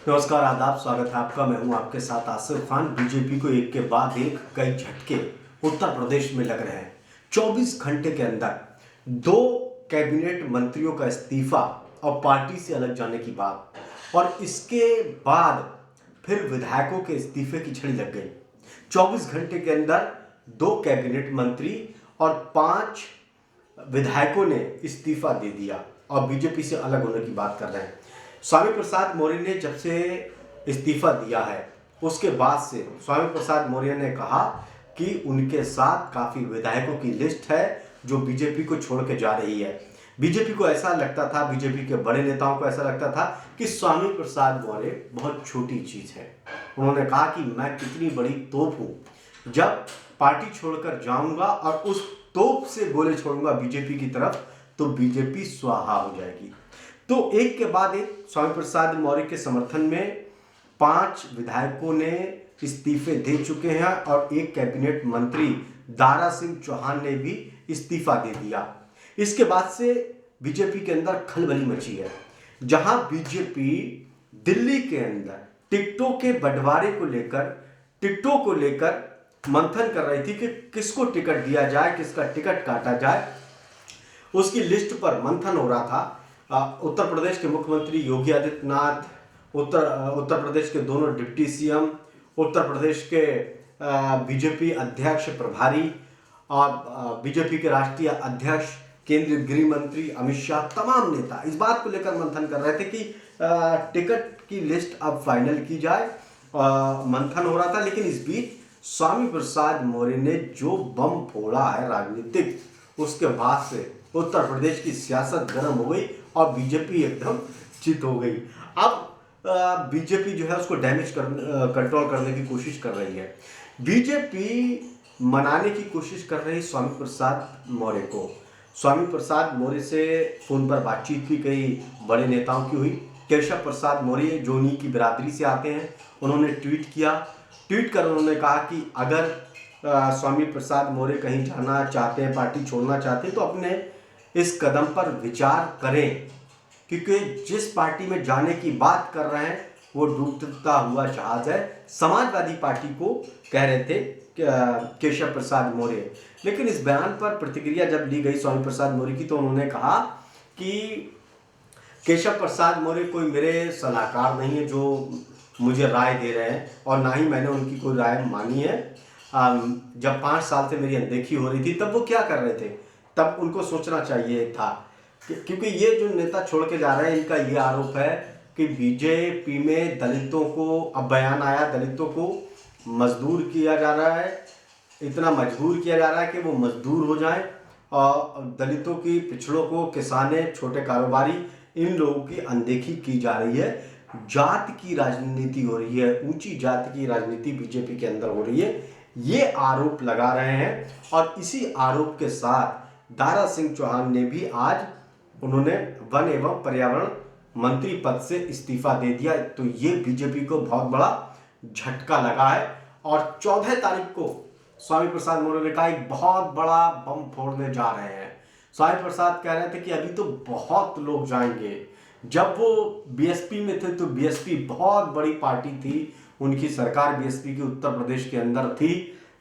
नमस्कार, आदाब, स्वागत है आपका। मैं हूं आपके साथ आसिफ खान। बीजेपी को एक के बाद एक कई झटके उत्तर प्रदेश में लग रहे हैं। 24 घंटे के अंदर 2 कैबिनेट मंत्रियों का इस्तीफा और पार्टी से अलग जाने की बात, और इसके बाद फिर विधायकों के इस्तीफे की झड़ी लग गई। 24 घंटे के अंदर 2 कैबिनेट मंत्री और 5 विधायकों ने इस्तीफा दे दिया और बीजेपी से अलग होने की बात कर रहे हैं। स्वामी प्रसाद मौर्य ने जब से इस्तीफा दिया है, उसके बाद से स्वामी प्रसाद मौर्य ने कहा कि उनके साथ काफ़ी विधायकों की लिस्ट है जो बीजेपी को छोड़ के जा रही है। बीजेपी को ऐसा लगता था, बीजेपी के बड़े नेताओं को ऐसा लगता था कि स्वामी प्रसाद मौर्य बहुत छोटी चीज़ है। उन्होंने कहा कि मैं कितनी बड़ी तोप हूँ, जब पार्टी छोड़कर जाऊंगा और उस तोप से गोले छोड़ूंगा बीजेपी की तरफ तो बीजेपी स्वाहा हो जाएगी। तो एक के बाद एक स्वामी प्रसाद मौर्य के समर्थन में 5 विधायकों ने इस्तीफे दे चुके हैं और एक कैबिनेट मंत्री दारा सिंह चौहान ने भी इस्तीफा दे दिया। इसके बाद से बीजेपी के अंदर खलबली मची है, जहां बीजेपी दिल्ली के अंदर टिकटों के बंटवारे को लेकर मंथन कर रही थी कि किसको टिकट दिया जाए, किसका टिकट काटा जाए। उसकी लिस्ट पर मंथन हो रहा था। उत्तर प्रदेश के मुख्यमंत्री योगी आदित्यनाथ, उत्तर प्रदेश के दोनों डिप्टी सीएम, उत्तर प्रदेश के बीजेपी अध्यक्ष प्रभारी और बीजेपी के राष्ट्रीय अध्यक्ष केंद्रीय गृह मंत्री अमित शाह, तमाम नेता इस बात को लेकर मंथन कर रहे थे कि टिकट की लिस्ट अब फाइनल की जाए। मंथन हो रहा था, लेकिन इस बीच स्वामी प्रसाद मौर्य ने जो बम फोड़ा है राजनीतिक, उसके बाद से उत्तर प्रदेश की सियासत गर्म हो गई और बीजेपी एकदम चित हो गई। अब बीजेपी जो है उसको कंट्रोल करने की कोशिश कर रही है। बीजेपी मनाने की कोशिश कर रही स्वामी प्रसाद मौर्य को। स्वामी प्रसाद मौर्य से फोन पर बातचीत भी कई बड़े नेताओं की हुई। केशव प्रसाद मौर्य जो उन्हीं की बिरादरी से आते हैं, उन्होंने ट्वीट कर उन्होंने कहा कि अगर स्वामी प्रसाद मौर्य कहीं जाना चाहते हैं, पार्टी छोड़ना चाहते हैं, तो अपने इस कदम पर विचार करें, क्योंकि जिस पार्टी में जाने की बात कर रहे हैं वो डूबता हुआ जहाज है। समाजवादी पार्टी को कह रहे थे केशव प्रसाद मौर्य। लेकिन इस बयान पर प्रतिक्रिया जब ली गई स्वामी प्रसाद मौर्य की, तो उन्होंने कहा कि केशव प्रसाद मौर्य कोई मेरे सलाहकार नहीं है जो मुझे राय दे रहे हैं, और ना ही मैंने उनकी कोई राय मानी है। जब 5 साल से मेरी अनदेखी हो रही थी तब वो क्या कर रहे थे, तब उनको सोचना चाहिए था। क्योंकि ये जो नेता छोड़ के जा रहे हैं, इनका ये आरोप है कि बीजेपी में दलितों को, अब बयान आया, दलितों को मजदूर किया जा रहा है, इतना मजबूर किया जा रहा है कि वो मजदूर हो जाएं, और दलितों की, पिछड़ों को, किसाने, छोटे कारोबारी, इन लोगों की अनदेखी की जा रही है। जात की राजनीति हो रही है, ऊंची जात की राजनीति बीजेपी के अंदर हो रही है, ये आरोप लगा रहे हैं। और इसी आरोप के साथ दारा सिंह चौहान ने भी आज उन्होंने वन एवं पर्यावरण मंत्री पद से इस्तीफा दे दिया। तो ये बीजेपी को बहुत बड़ा झटका लगा है। और 14 तारीख को स्वामी प्रसाद मौर्य ने कहा एक बहुत बड़ा बम फोड़ने जा रहे हैं। स्वामी प्रसाद कह रहे थे कि अभी तो बहुत लोग जाएंगे। जब वो बीएसपी में थे तो बीएसपी बहुत बड़ी पार्टी थी, उनकी सरकार बीएसपी की उत्तर प्रदेश के अंदर थी।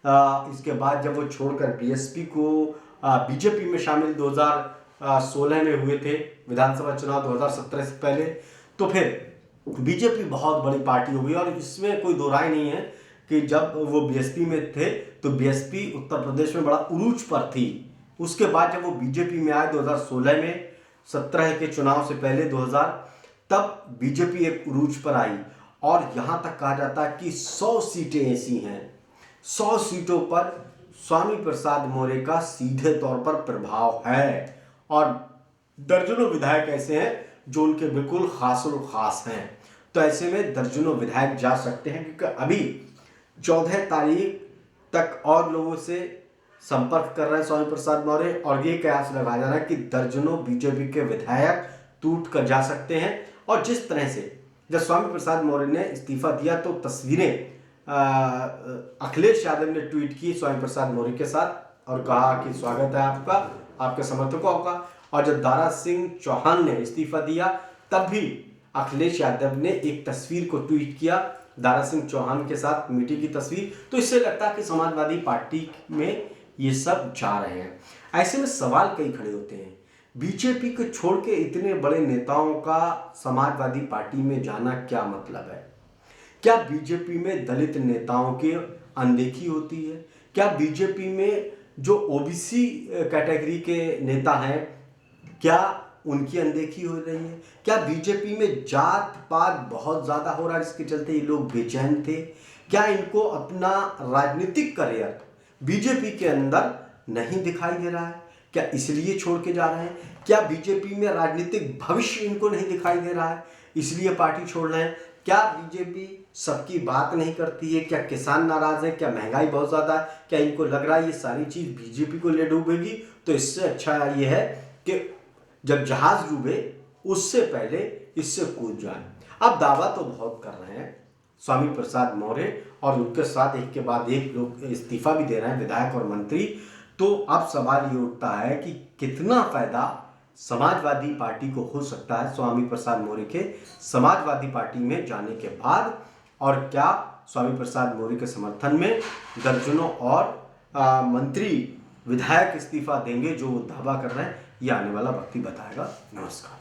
इसके बाद जब वो छोड़कर बीएसपी को बीजेपी में शामिल 2016 में हुए थे, विधानसभा चुनाव 2017 से पहले, तो फिर बीजेपी बहुत बड़ी पार्टी हो गई। और इसमें कोई दो राय नहीं है कि जब वो बीएसपी में थे तो बीएसपी उत्तर प्रदेश में बड़ा उरूज पर थी। उसके बाद जब वो बीजेपी में आए 2016 में, 17 के चुनाव से पहले 2000, तब बीजेपी एक उरूज पर आई। और यहाँ तक कहा जाता है कि 100 सीटें ऐसी हैं, 100 सीटों पर स्वामी प्रसाद मौर्य का सीधे तौर पर प्रभाव है, और दर्जनों विधायक ऐसे हैं जो उनके बिल्कुल खास हैं। तो ऐसे में दर्जनों विधायक जा सकते हैं, क्योंकि अभी 14 तारीख तक और लोगों से संपर्क कर रहे हैं स्वामी प्रसाद मौर्य, और ये कयास लगाया जा रहा है कि दर्जनों बीजेपी के विधायक टूट कर जा सकते हैं। और जिस तरह से जब स्वामी प्रसाद मौर्य ने इस्तीफा दिया तो तस्वीरें अखिलेश यादव ने ट्वीट की स्वामी प्रसाद मौर्य के साथ और कहा कि स्वागत है आपका, आपके समर्थकों का। और जब दारा सिंह चौहान ने इस्तीफा दिया तब भी अखिलेश यादव ने एक तस्वीर को ट्वीट किया, दारा सिंह चौहान के साथ मीटिंग की तस्वीर। तो इससे लगता है कि समाजवादी पार्टी में ये सब जा रहे हैं। ऐसे में सवाल कई खड़े होते हैं, बीजेपी को छोड़ के इतने बड़े नेताओं का समाजवादी पार्टी में जाना क्या मतलब है? क्या बीजेपी में दलित नेताओं की अनदेखी होती है? क्या बीजेपी में जो ओबीसी कैटेगरी के नेता हैं, क्या उनकी अनदेखी हो रही है? क्या बीजेपी में जात पात बहुत ज़्यादा हो रहा है जिसके चलते ये लोग बेचैन थे? क्या इनको अपना राजनीतिक करियर बीजेपी के अंदर नहीं दिखाई दे रहा है? क्या इसलिए छोड़ के जा रहे हैं? क्या बीजेपी में राजनीतिक भविष्य इनको नहीं दिखाई दे रहा है इसलिए पार्टी छोड़ रहे हैं? क्या बीजेपी सबकी बात नहीं करती है? क्या किसान नाराज है? क्या महंगाई बहुत ज़्यादा है? क्या इनको लग रहा है ये सारी चीज़ बीजेपी को ले डूबेगी? तो इससे अच्छा ये है कि जब जहाज डूबे उससे पहले इससे कूद जाए। अब दावा तो बहुत कर रहे हैं स्वामी प्रसाद मौर्य, और उनके साथ एक के बाद एक लोग इस्तीफा भी दे रहे हैं, विधायक और मंत्री। तो अब सवाल ये उठता है कि कितना फायदा समाजवादी पार्टी को हो सकता है स्वामी प्रसाद मौर्य के समाजवादी पार्टी में जाने के बाद, और क्या स्वामी प्रसाद मौर्य के समर्थन में दर्जनों और मंत्री विधायक इस्तीफा देंगे जो दावा कर रहे हैं? ये आने वाला वक्त ही बताएगा। नमस्कार।